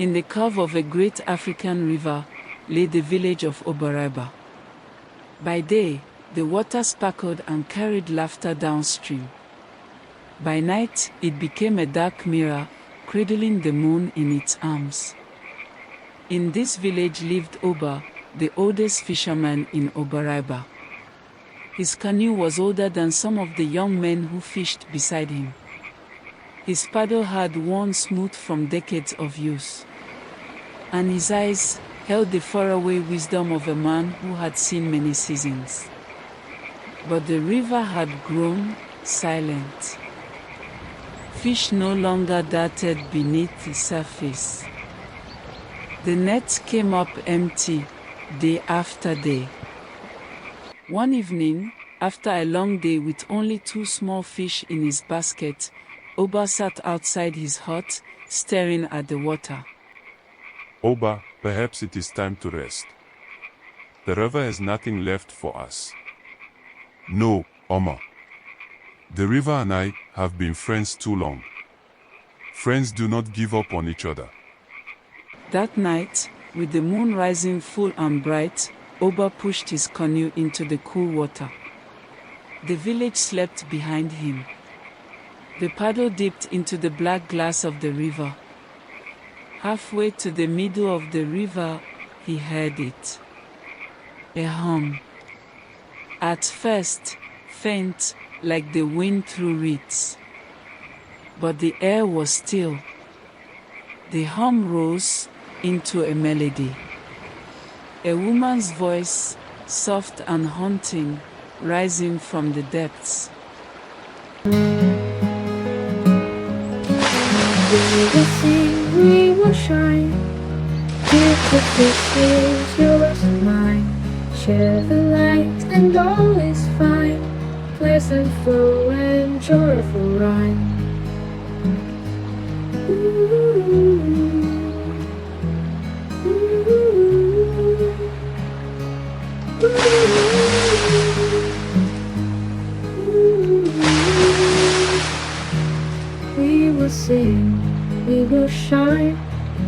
In the curve of a great African river lay the village of Obaraba. By day, the water sparkled and carried laughter downstream. By night, it became a dark mirror, cradling the moon in its arms. In this village lived Oba, the oldest fisherman in Obaraba. His canoe was older than some of the young men who fished beside him. His paddle had worn smooth from decades of use, and his eyes held the faraway wisdom of a man who had seen many seasons. But the river had grown silent. Fish no longer darted beneath the surface. The nets came up empty, day after day. One evening, after a long day with only 2 small fish in his basket, Oba sat outside his hut, staring at the water. Oba, perhaps it is time to rest. The river has nothing left for us. No, Oma. The river and I have been friends too long. Friends do not give up on each other. That night, with the moon rising full and bright, Oba pushed his canoe into the cool water. The village slept behind him. The paddle dipped into the black glass of the river. Halfway to the middle of the river, he heard it. A hum. At first, faint, like the wind through reeds. But the air was still. The hum rose into a melody. A woman's voice, soft and haunting, rising from the depths. We will sing, we will shine. Give the fishes yours and mine. Share the light and all is fine. Pleasant flow and joyful rhyme. We will sing, we will shine.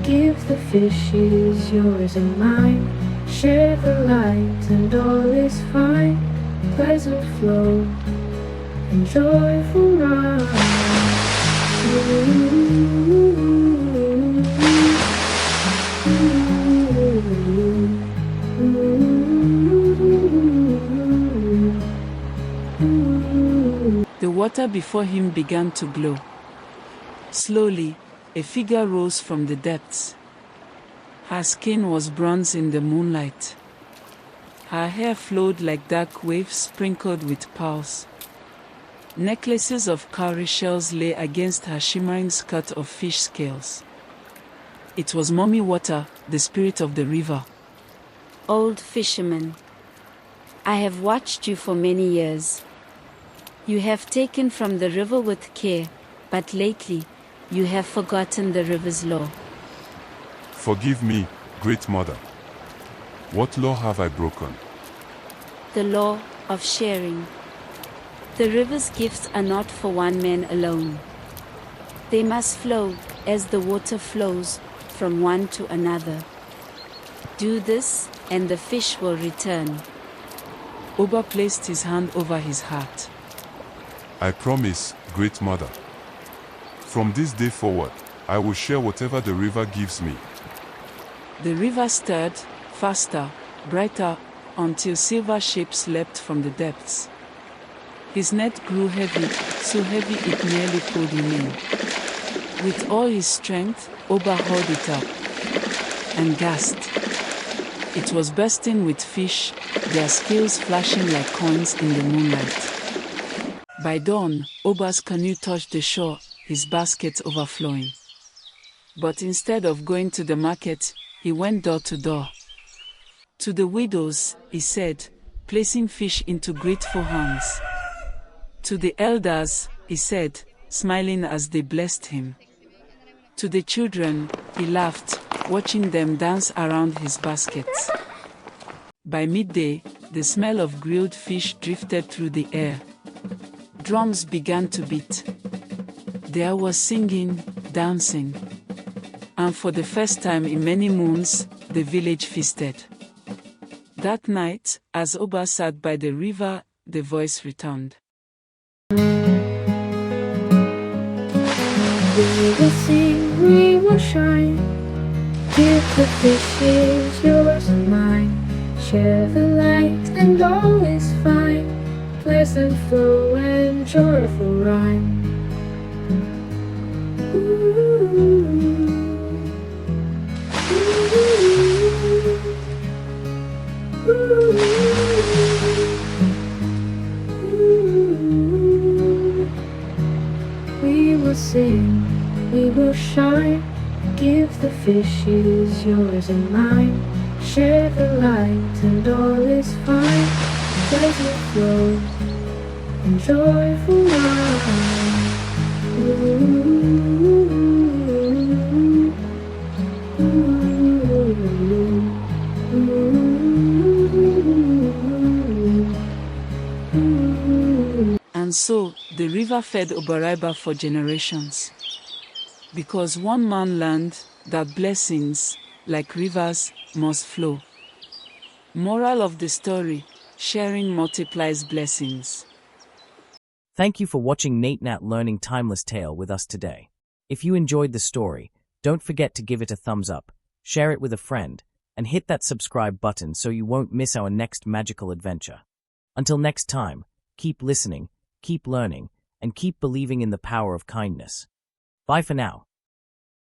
Give the fishes yours and mine. Share the light and all is fine. Pleasant flow and joyful rhyme. The water before him began to glow. Slowly, a figure rose from the depths. Her skin was bronze in the moonlight. Her hair flowed like dark waves sprinkled with pearls. Necklaces of cowrie shells lay against her shimmering skirt of fish scales. It was Mami Wata, the spirit of the river. Old fisherman, I have watched you for many years. You have taken from the river with care, but lately, you have forgotten the river's law. Forgive me, Great Mother. What law have I broken? The law of sharing. The river's gifts are not for one man alone. They must flow as the water flows from one to another. Do this, and the fish will return. Oba placed his hand over his heart. I promise, Great Mother. From this day forward, I will share whatever the river gives me. The river stirred, faster, brighter, until silver shapes leapt from the depths. His net grew heavy, so heavy it nearly pulled him in. With all his strength, Oba hauled it up and gasped. It was bursting with fish, their scales flashing like coins in the moonlight. By dawn, Oba's canoe touched the shore, his basket overflowing. But instead of going to the market, he went door to door. To the widows, he said, placing fish into grateful hands. To the elders, he said, smiling as they blessed him. To the children, he laughed, watching them dance around his baskets. By midday, the smell of grilled fish drifted through the air. Drums began to beat. There was singing, dancing. And for the first time in many moons, the village feasted. That night, as Oba sat by the river, the voice returned. We will sing, we will shine. Give the fishes yours and mine. Share the light and all is fine. Pleasant flow and joyful rhyme. We will sing, we will shine. Give the fishes yours and mine. Share the light and all is fine. Pleasant flow and joyful rhyme. And so, the river fed Obaraiba for generations. Because one man learned that blessings, like rivers, must flow. Moral of the story: sharing multiplies blessings. Thank you for watching Nate Nat Learning Timeless Tale with us today. If you enjoyed the story, don't forget to give it a thumbs up, share it with a friend, and hit that subscribe button so you won't miss our next magical adventure. Until next time, keep listening, keep learning, and keep believing in the power of kindness. Bye for now.